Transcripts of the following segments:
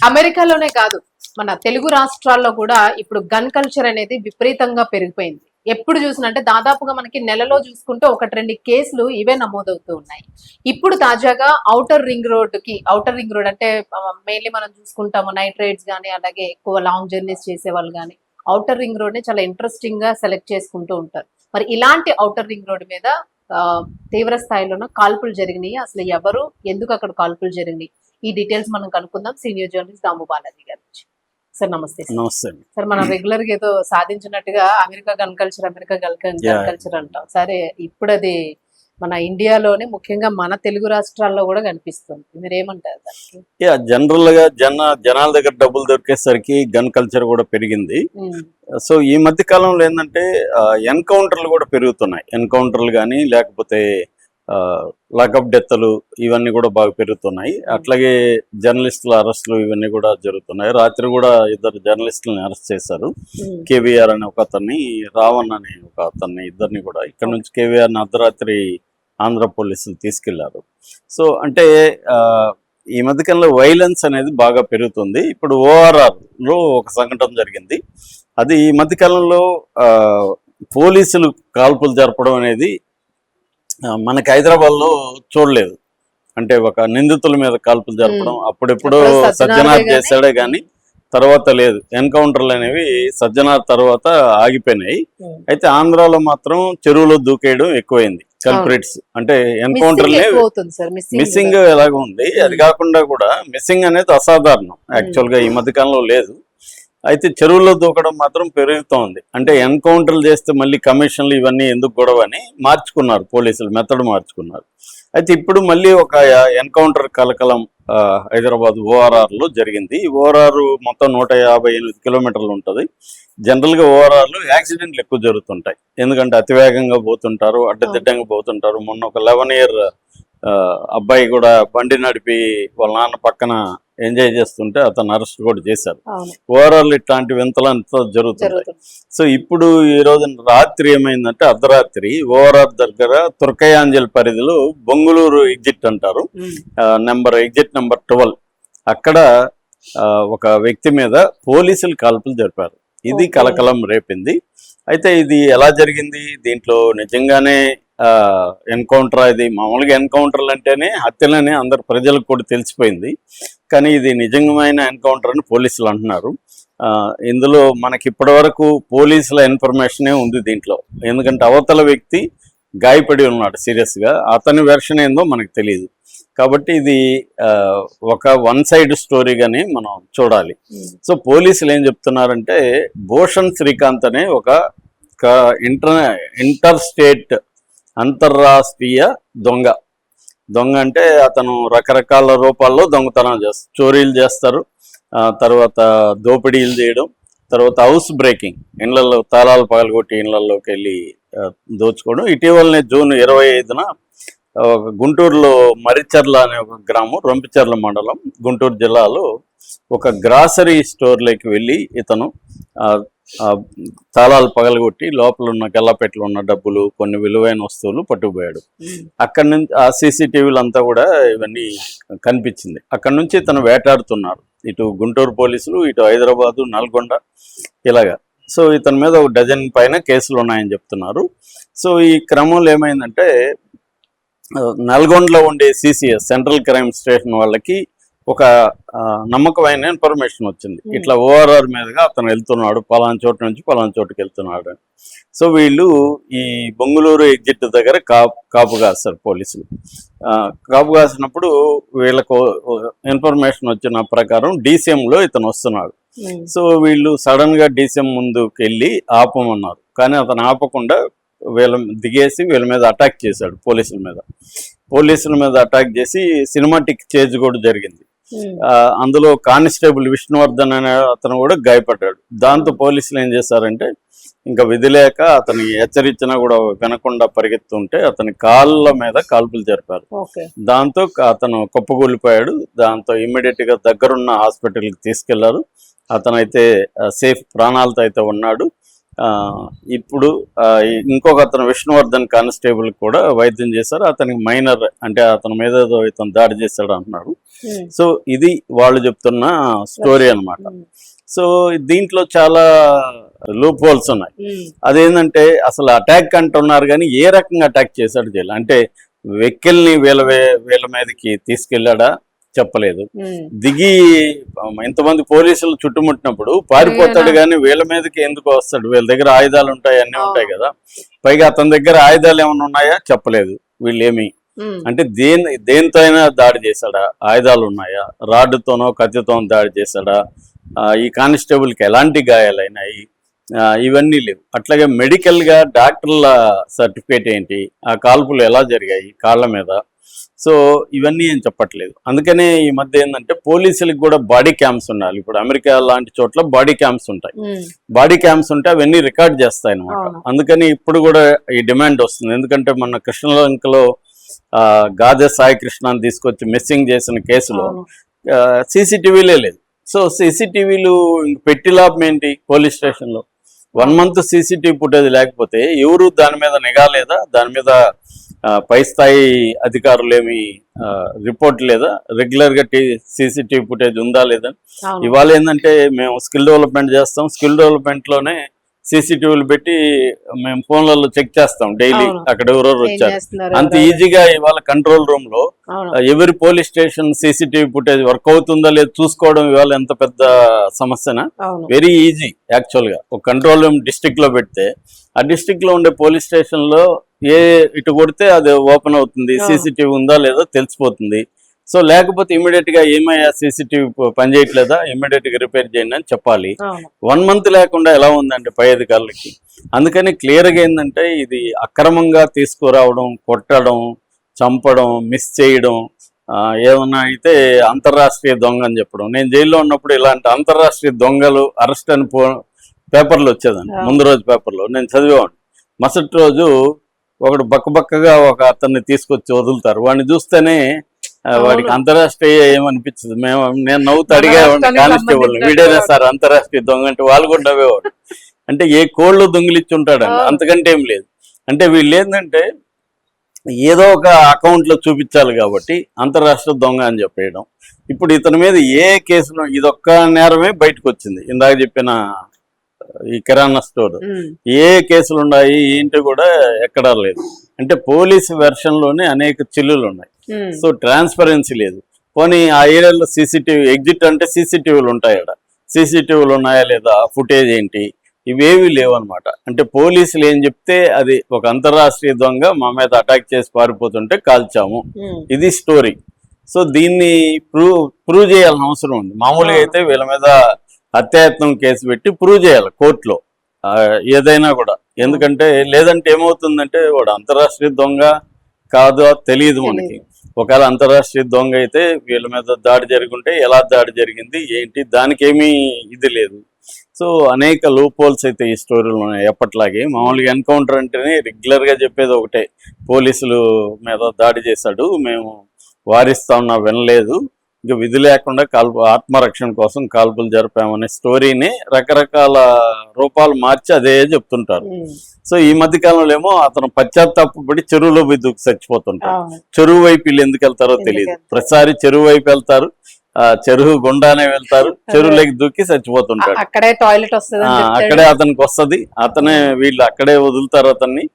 అమెరికాలోనే కాదు, మన తెలుగు రాష్ట్రాల్లో కూడా ఇప్పుడు గన్ కల్చర్ అనేది విపరీతంగా పెరిగిపోయింది. ఎప్పుడు చూసినా అంటే దాదాపుగా మనకి నెలలో చూసుకుంటే 1-2 కేసులు ఇవే నమోదవుతూ ఉన్నాయి. ఇప్పుడు తాజాగా ఔటర్ రింగ్ రోడ్ అంటే మెయిన్లీ మనం చూసుకుంటాము నైట్ రైడ్స్ కానీ, అలాగే ఎక్కువ లాంగ్ జర్నీస్ చేసే వాళ్ళు కానీ ఔటర్ రింగ్ రోడ్ ని చాలా ఇంట్రెస్టింగ్ గా సెలెక్ట్ చేసుకుంటూ ఉంటారు. మరి ఇలాంటి ఔటర్ రింగ్ రోడ్ మీద తీవ్ర స్థాయిలోనూ కాల్పులు జరిగినాయి. అసలు ఎవరు, ఎందుకు అక్కడ కాల్పులు జరిగినాయి, ఈ డీటెయిల్స్ మనం కనుక్కుందాం సీనియర్ జర్నలిస్ట్ దాము బాలాజీ గారి నుంచి. సార్ నమస్తే. నమస్తే సార్, మనం రెగ్యులర్ గా ఏదో సాధించినట్టుగా అమెరికా గన్ కల్చర్ అంటాం. సరే, ఇప్పుడు అది మన ఇండియాలోనే ముఖ్యంగా మన తెలుగు రాష్ట్రాల్లో కూడా కనిపిస్తుంది. మీరేమంటారు దానికి? జనరల్ గా జనాల దగ్గర డబ్బులు దొరికేసరికి గన్ కల్చర్ కూడా పెరిగింది. సో ఈ మధ్య కాలంలో ఏంటంటే ఎన్కౌంటర్లు కూడా పెరుగుతున్నాయి. ఎన్కౌంటర్లు కానీ లేకపోతే లాకప్ డెత్లు ఇవన్నీ కూడా బాగా పెరుగుతున్నాయి. అట్లాగే జర్నలిస్టుల అరెస్టులు ఇవన్నీ కూడా జరుగుతున్నాయి. రాత్రి కూడా 2 జర్నలిస్టులని అరెస్ట్ చేశారు. కేవీఆర్ అనే ఒక అతన్ని, రావణ్ అనే ఒక అతన్ని, ఇద్దరిని కూడా ఇక్కడ నుంచి కేవీఆర్ని అర్ధరాత్రి ఆంధ్ర పోలీసులు తీసుకెళ్లారు. సో అంటే ఈ మధ్యకాలంలో వైలెన్స్ అనేది బాగా పెరుగుతుంది. ఇప్పుడు ఓఆర్ఆర్లో ఒక సంఘటన జరిగింది. అది ఈ మధ్యకాలంలో పోలీసులు కాల్పులు జరపడం అనేది మనకి హైదరాబాద్లో చూడలేదు. అంటే ఒక నిందితుల మీద కాల్పులు జరపడం అప్పుడెప్పుడో సజ్జనార్ చేశాడే కానీ తర్వాత లేదు. ఎన్కౌంటర్లు అనేవి సజ్జనార్ తర్వాత ఆగిపోయినాయి. అయితే ఆంధ్రాలో మాత్రం చెరువులో దూకేయడం ఎక్కువైంది. కల్ప్రిట్స్ అంటే ఎన్కౌంటర్లే మిస్సింగ్ ఎలాగ ఉంది. అది కాకుండా కూడా మిస్సింగ్ అనేది అసాధారణం యాక్చువల్గా ఈ మధ్యకాలంలో లేదు. అయితే చెరువుల్లో దూకడం మాత్రం పెరుగుతోంది. అంటే ఎన్కౌంటర్లు చేస్తే మళ్ళీ కమిషన్లు ఇవన్నీ ఎందుకు గొడవ అని మార్చుకున్నారు పోలీసులు, మెథడ్ మార్చుకున్నారు. అయితే ఇప్పుడు మళ్ళీ ఒక ఎన్కౌంటర్ కలకలం హైదరాబాద్ ఓఆర్ఆర్లో జరిగింది. ఓఆర్ఆర్ మొత్తం 158 కిలోమీటర్లు ఉంటుంది. జనరల్గా ఓఆర్ఆర్లో యాక్సిడెంట్లు ఎక్కువ జరుగుతుంటాయి. ఎందుకంటే అతివేగంగా పోతుంటారు, అడ్డదిడ్డంగా పోతుంటారు. మొన్న ఒక 11 ఇయర్ అబ్బాయి కూడా బండి నడిపి వాళ్ళ నాన్న పక్కన ఎంజాయ్ చేస్తుంటే అతను అరెస్ట్ కూడా చేశారు. ఓవరాల్ ఇట్లాంటి వింతలంతా జరుగుతుంది. సో ఇప్పుడు ఈ రోజు రాత్రి ఏమైందంటే అర్ధరాత్రి ఓఆర్ఆర్ దగ్గర తుర్కయాంజల్ పరిధిలో బొంగుళూరు ఎగ్జిట్ అంటారు, ఎగ్జిట్ నెంబర్ 12 అక్కడ ఒక వ్యక్తి మీద పోలీసులు కాల్పులు జరిపారు. ఇది కలకలం రేపింది. అయితే ఇది ఎలా జరిగింది, దీంట్లో నిజంగానే ఎన్కౌంటర్, ఇది మామూలుగా ఎన్కౌంటర్లు అంటేనే హత్యలని అందరు ప్రజలకు కూడా తెలిసిపోయింది. కానీ ఇది నిజమైన ఎన్కౌంటర్ అని పోలీసులు అంటున్నారు. ఇందులో మనకి ఇప్పటి వరకు పోలీసుల ఇన్ఫర్మేషనే ఉంది దీంట్లో. ఎందుకంటే అవతల వ్యక్తి గాయపడి ఉన్నాడు సీరియస్గా, అతని వెర్షన్ ఏందో మనకు తెలియదు. కాబట్టి ఇది ఒక వన్ సైడ్ స్టోరీగానే మనం చూడాలి. సో పోలీసులు ఏం చెప్తున్నారంటే భూషణ్ శ్రీకాంత్ అనే ఒక ఇంటర్ స్టేట్ అంతర్రాష్ట్రీయ దొంగ అంటే అతను రకరకాల రూపాల్లో దొంగతనం చేస్తారు, చోరీలు చేస్తారు, తర్వాత దోపిడీలు చేయడం, తర్వాత హౌస్ బ్రేకింగ్, ఇళ్లలో తాళాలు పగలగొట్టి ఇళ్లలోకి వెళ్ళి దోచుకోవడం. ఇటీవలనే జూన్ 25న గుంటూరులో మరిచర్ల అనే ఒక గ్రామం, రొంపిచర్ల మండలం, గుంటూరు జిల్లాలో ఒక గ్రాసరీ స్టోర్లోకి వెళ్ళి ఇతను తాళాలు పగలగొట్టి లోపల ఉన్న గల్లపెట్టలు ఉన్న డబ్బులు, కొన్ని విలువైన వస్తువులు పట్టుకుపోయాడు. అక్కడి నుంచి ఆ సీసీటీవీలు అంతా కూడా ఇవన్నీ కనిపించింది. అక్కడి నుంచి ఇతను వేటాడుతున్నాడు. ఇటు గుంటూరు పోలీసులు, ఇటు హైదరాబాదు, నల్గొండ ఇలాగా. సో ఇతని మీద 1 డజన్ పైన కేసులు ఉన్నాయని చెప్తున్నారు. సో ఈ క్రమంలో ఏమైందంటే నల్గొండలో ఉండే సిసిఎస్, సెంట్రల్ క్రైమ్ స్టేషన్ వాళ్ళకి ఒక నమ్మకమైన ఇన్ఫర్మేషన్ వచ్చింది. ఇట్లా ఓఆర్ఆర్ మీదుగా అతను వెళ్తున్నాడు, పలానా చోటు నుంచి పలానా చోటుకి వెళ్తున్నాడు అని. సో వీళ్ళు ఈ బొంగుళూరు ఎగ్జిట్ దగ్గర కాపు కాస్తారు పోలీసులు. కాపు కాసినప్పుడు వీళ్ళకు ఇన్ఫర్మేషన్ వచ్చిన ప్రకారం డీసీఎంలో ఇతను వస్తున్నాడు. సో వీళ్ళు సడన్ గా డీసీఎం ముందుకు వెళ్ళి ఆపమన్నారు. కానీ అతను ఆపకుండా దిగేసి వీళ్ళ మీద అటాక్ చేశాడు. పోలీసుల మీద అటాక్ చేసి సినిమాటిక్ చేజ్ కూడా జరిగింది. అందులో కానిస్టేబుల్ విష్ణువర్ధన్ అనే అతను కూడా గాయపడ్డాడు. దాంతో పోలీసులు ఏం చేశారంటే ఇంకా విధి లేక అతని హెచ్చరించినా కూడా వినకుండా పరిగెత్తుంటే అతని కాళ్ళ మీద కాల్పులు జరిపారు. దాంతో అతను కుప్పగూలిపోయాడు. దాంతో ఇమ్మీడియట్ గా దగ్గరున్న హాస్పిటల్కి తీసుకెళ్లారు. అతనైతే సేఫ్, ప్రాణాలతో అయితే ఉన్నాడు. ఇప్పుడు ఇంకొక అతను విష్ణువర్ధన్ కానిస్టేబుల్ కూడా వైద్యం చేశారు. అతనికి మైనర్, అంటే అతని మీద ఏదో ఇతను దాడి చేశాడు అంటున్నాడు. సో ఇది వాళ్ళు చెప్తున్న స్టోరీ అన్నమాట. సో దీంట్లో చాలా లూప్ హోల్స్ ఉన్నాయి. అదేంటంటే అసలు అటాక్ అంటున్నారు కానీ ఏ రకంగా అటాక్ చేశాడు జైలు అంటే వెహికల్ని వీళ్ళ మీదకి తీసుకెళ్ళాడా చెప్పలేదు. దిగి ఇంతమంది పోలీసులు చుట్టుముట్టినప్పుడు పారిపోతాడు కానీ వీళ్ళ మీదకి ఎందుకు వస్తాడు? వీళ్ళ దగ్గర ఆయుధాలు ఉంటాయి, అన్నీ ఉంటాయి కదా. పైగా అతని దగ్గర ఆయుధాలు ఏమైనా ఉన్నాయా చెప్పలేదు. వీళ్ళేమి అంటే దేనితో అయినా దాడి చేశాడా? ఆయుధాలు ఉన్నాయా? రాడ్డుతోనో కత్తితోనో దాడి చేశాడా? ఈ కానిస్టేబుల్కి ఎలాంటి గాయాలైనాయి? ఇవన్నీ లేవు. అట్లాగే మెడికల్గా డాక్టర్ల సర్టిఫికేట్ ఏంటి? ఆ కాల్పులు ఎలా జరిగాయి కాళ్ళ మీద? సో ఇవన్నీ ఏం చెప్పట్లేదు. అందుకనే ఈ మధ్య ఏంటంటే పోలీసులకు కూడా బాడీ క్యామ్స్ ఉండాలి. ఇప్పుడు అమెరికా లాంటి చోట్ల బాడీ క్యామ్స్ ఉంటాయి. బాడీ క్యామ్స్ ఉంటే అవన్నీ రికార్డ్ చేస్తాయి అనమాట. అందుకని ఇప్పుడు కూడా ఈ డిమాండ్ వస్తుంది. ఎందుకంటే మన కృష్ణలంకలో గాదె సాయి కృష్ణని తీసుకొచ్చి మిస్సింగ్ చేసిన కేసులో సీసీటీవీలే లేదు. సో సీసీటీవీలు పెట్టి లాభం ఏంటి? పోలీస్ స్టేషన్లో 1 month సీసీటీవీ ఫుటేజ్ లేకపోతే ఎవరు దాని మీద నిఘా లేదా? దాని మీద పై స్థాయి అధికారులు ఏమి రిపోర్ట్ లేదా? రెగ్యులర్గా సీసీటీవీ ఫుటేజ్ ఉందా లేదా? ఇవాళ ఏంటంటే మేము స్కిల్ డెవలప్మెంట్ చేస్తాం. స్కిల్ డెవలప్మెంట్లోనే సీసీటీవీలు పెట్టి మేము ఫోన్లలో చెక్ చేస్తాం డైలీ అక్కడ ఎవరెవరు వచ్చారు. అంత ఈజీగా ఇవాళ కంట్రోల్ రూమ్ లో ఎవరి police station CCTV footage work అవుతుందా లేదు చూసుకోవడం ఇవాళ ఎంత పెద్ద సమస్యనా? వెరీ ఈజీ యాక్చువల్ గా. ఒక కంట్రోల్ రూమ్ డిస్ట్రిక్ట్ లో పెడితే ఆ డిస్ట్రిక్ట్ లో ఉండే పోలీస్ స్టేషన్ లో ఇటు కొడితే అది ఓపెన్ అవుతుంది, సీసీటీవీ ఉందా లేదో తెలిసిపోతుంది. సో లేకపోతే ఇమీడియట్ గా ఏమయ్యా సీసీటీవీ పనిచేయట్లేదా, ఇమీడియట్ గా రిపేర్ చేయండి అని చెప్పాలి. 1 month లేకుండా ఎలా ఉందండి పై అధికారులకి? అందుకని క్లియర్ గా ఏంటంటే ఇది అక్రమంగా తీసుకురావడం, కొట్టడం, చంపడం, మిస్ చేయడం, ఏమన్నా అయితే అంతర్రాష్ట్రీయ దొంగ అని చెప్పడం. నేను జైల్లో ఉన్నప్పుడు ఇలాంటి అంతర్రాష్ట్రీయ దొంగలు అరెస్ట్ అని పేపర్లు వచ్చేదండి. ముందు రోజు పేపర్లో నేను చదివేవాడిని. మరుసటి రోజు ఒకడు బక్కగా ఒక అతన్ని తీసుకొచ్చి వదులుతారు. వాడిని చూస్తేనే వాడికి అంతరాష్ట్రీయ ఏమనిపించదు. నేను నవ్వుతూ అడిగేవాడిని కానిస్టేబుల్, వీడేనా సార్ అంతరాష్ట్రీయ దొంగ అంటే? వాళ్ళు కూడా నవ్వేవాడు. అంటే ఏ కోళ్ళు దొంగిలిచ్చి ఉంటాడండి, అంతకంటే ఏం లేదు. అంటే వీళ్ళు ఏంటంటే ఏదో ఒక అకౌంట్లో చూపించాలి కాబట్టి అంతరాష్ట్రీయ దొంగ అని చెప్పేయడం. ఇప్పుడు ఇతని మీద ఏ కేసులో ఇదొక్క నేరమే బయటకు వచ్చింది. ఇందాక చెప్పిన ఈ కిరాణా స్టోర్ ఏ కేసులు ఉన్నాయి ఏంటి కూడా ఎక్కడా లేదు. అంటే పోలీసు వెర్షన్ లోనే అనేక చిల్లులు ఉన్నాయి. సో ట్రాన్స్పరెన్సీ లేదు. పోనీ ఆ ఏరియాలో సీసీటీవీ ఎగ్జిట్ అంటే సీసీటీవీలు ఉంటాయి అక్కడ, సీసీటీవీలు ఉన్నాయా లేదా, ఫుటేజ్ ఏంటి, ఇవేవి లేవు అనమాట. అంటే పోలీసులు ఏం చెప్తే అది ఒక అంతర్రాష్ట్రీయ దొంగ మా మీద అటాక్ చేసి పారిపోతుంటే కాల్చాము, ఇది స్టోరీ. సో దీన్ని ప్రూవ్ చేయాల్సిన అవసరం ఉంది. మామూలుగా అయితే వీళ్ళ మీద హత్యాయత్నం కేసు పెట్టి ప్రూవ్ చేయాలి కోర్టులో ఏదైనా కూడా. ఎందుకంటే లేదంటే ఏమవుతుందంటే వాడు అంతర్రాష్ట్రీయ దొంగ కాదు తెలియదు మనకి. ఒకవేళ అంతర్రాష్ట్రీయ దొంగ అయితే వీళ్ళ మీద దాడి జరుగుంటే ఎలా దాడి జరిగింది ఏంటి, దానికి ఏమీ ఇది లేదు. సో అనేక లూప్ హోల్స్ అయితే ఈ స్టోరీలో ఉన్నాయి. ఎప్పట్లాగే మామూలుగా ఎన్కౌంటర్ అంటేనే రెగ్యులర్గా చెప్పేది ఒకటే, పోలీసులు మీద దాడి చేశాడు, మేము వారిస్తా ఉన్నా వినలేదు, ఇంకా విధి లేకుండా ఆత్మరక్షణ కోసం కాల్పులు జరిపామనే స్టోరీని రకరకాల రూపాలు మార్చి అదే చెప్తుంటారు. సో ఈ మధ్య కాలంలో ఏమో అతను పశ్చాత్తాపడి చెరువులో పోయి దూకి చచ్చిపోతుంటారు. చెరువు వైపు వీళ్ళు ఎందుకు వెళ్తారో తెలియదు. ప్రతిసారి చెరువు వైపు వెళ్తారు, చెరువు గుండానే వెళ్తారు, చెరువులోకి దూకి చచ్చిపోతుంటారు. అక్కడే టాయిలెట్ వస్తుంది, అక్కడే అతనికి వస్తుంది, అతనే వీళ్ళు అక్కడే వదులుతారు అతన్ని,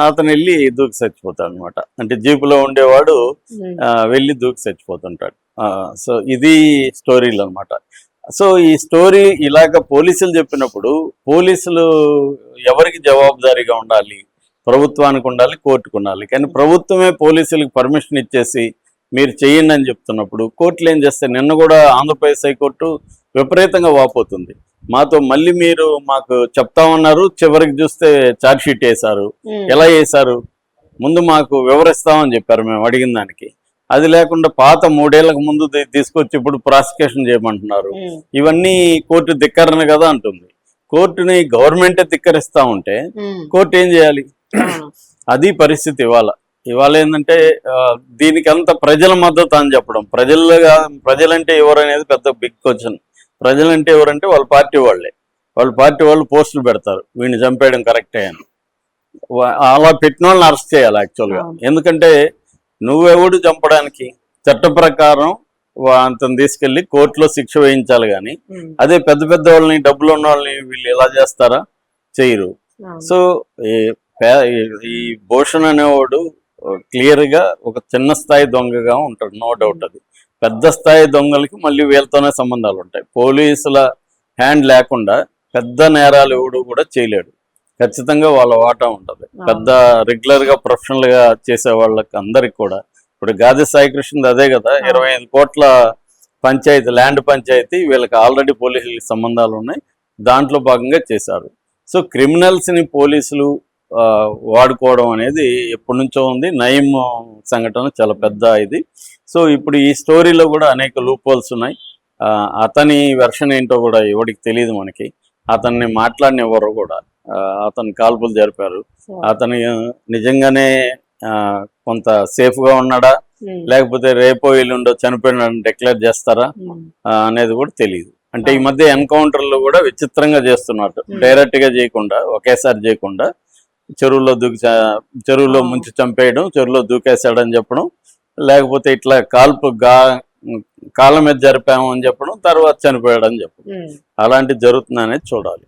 అతను వెళ్ళి దూకి చచ్చిపోతాడు అనమాట. అంటే జీపులో ఉండేవాడు వెళ్ళి దూకి చచ్చిపోతుంటాడు. సో ఇది స్టోరీలు అనమాట. సో ఈ స్టోరీ ఇలాగ పోలీసులు చెప్పినప్పుడు పోలీసులు ఎవరికి జవాబుదారీగా ఉండాలి? ప్రభుత్వానికి ఉండాలి, కోర్టుకు ఉండాలి. కానీ ప్రభుత్వమే పోలీసులకు పర్మిషన్ ఇచ్చేసి మీరు చేయండి అని చెప్తున్నప్పుడు కోర్టులు ఏం చేస్తాయి? నిన్న కూడా ఆంధ్రప్రదేశ్ హైకోర్టు విపరీతంగా వాపోతుంది. మాతో మళ్ళీ మీరు మాకు చెప్తామన్నారు, చివరికి చూస్తే ఛార్జ్ షీట్ వేశారు. ఎలా వేశారు? ముందు మాకు వివరిస్తామని చెప్పారు మేము అడిగిన దానికి. అది లేకుండా పాత 3 ఏళ్లకు ముందు తీసుకొచ్చి ఇప్పుడు ప్రాసిక్యూషన్ చేయమంటున్నారు. ఇవన్నీ కోర్టు ధిక్కరణ కదా అంటుంది. కోర్టుని గవర్నమెంటే ధిక్కరిస్తా ఉంటే కోర్టు ఏం చేయాలి? అది పరిస్థితి ఇవాళ ఏంటంటే దీనికి అంత ప్రజల మద్దతు అని చెప్పడం. ప్రజలంటే ఎవరు అనేది పెద్ద బిగ్ క్వశ్చన్. ప్రజలంటే ఎవరంటే వాళ్ళ పార్టీ వాళ్ళే. వాళ్ళ పార్టీ వాళ్ళు పోస్టులు పెడతారు వీడిని చంపేయడం కరెక్టే అని. అలా పెట్టిన వాళ్ళని అరెస్ట్ చేయాలి యాక్చువల్గా. ఎందుకంటే నువ్వెవడు చంపడానికి, చట్ట ప్రకారం అతను తీసుకెళ్లి కోర్టులో శిక్ష వేయించాలి. కానీ అదే పెద్ద పెద్ద వాళ్ళని, డబ్బులు ఉన్న వాళ్ళని వీళ్ళు ఎలా చేస్తారా? చేయరు. సో ఈ భూషణ్ అనేవాడు క్లియర్ గా ఒక చిన్న స్థాయి దొంగగా ఉంటాడు, నో డౌట్. అది పెద్ద స్థాయి దొంగలకి మళ్ళీ వీళ్ళతోనే సంబంధాలు ఉంటాయి. పోలీసుల హ్యాండ్ లేకుండా పెద్ద నేరాలు ఎవడు కూడా చేయలేడు. ఖచ్చితంగా వాళ్ళ వాటా ఉంటుంది. పెద్ద రెగ్యులర్ గా ప్రొఫెషనల్ గా చేసే వాళ్ళకి అందరికి కూడా. ఇప్పుడు గాది సాయికృష్ణ అదే కదా, 25 కోట్ల పంచాయతీ, ల్యాండ్ పంచాయతీ, వీళ్ళకి ఆల్రెడీ పోలీసులకి సంబంధాలు ఉన్నాయి, దాంట్లో భాగంగా చేశారు. సో క్రిమినల్స్ ని పోలీసులు వాడుకోవడం అనేది ఎప్పటి నుంచో ఉంది. నయీం సంఘటన చాలా పెద్ద ఇది. సో ఇప్పుడు ఈ స్టోరీలో కూడా అనేక లూప్ హోల్స్ ఉన్నాయి. అతని వెర్షన్ ఏంటో కూడా ఎవరికి తెలియదు మనకి. అతన్ని మాట్లాడినెవరు కూడా. అతను కాల్పులు జరిపారు. అతను నిజంగానే కొంత సేఫ్ గా ఉన్నాడా, లేకపోతే రేపో ఎల్లుండో చనిపోయినాడని డిక్లేర్ చేస్తారా అనేది కూడా తెలియదు. అంటే ఈ మధ్య ఎన్కౌంటర్లు కూడా విచిత్రంగా చేస్తున్నారు. డైరెక్ట్ గా చేయకుండా, ఒకేసారి చేయకుండా చెరువులో ముంచి చంపేయడం, చెరువులో దూకేశాడని చెప్పడం, లేకపోతే ఇట్లా కాళ్ళ మీద జరిపాము అని చెప్పడం, తర్వాత చనిపోయాడని చెప్పడం, అలాంటివి జరుగుతుందనేది చూడాలి.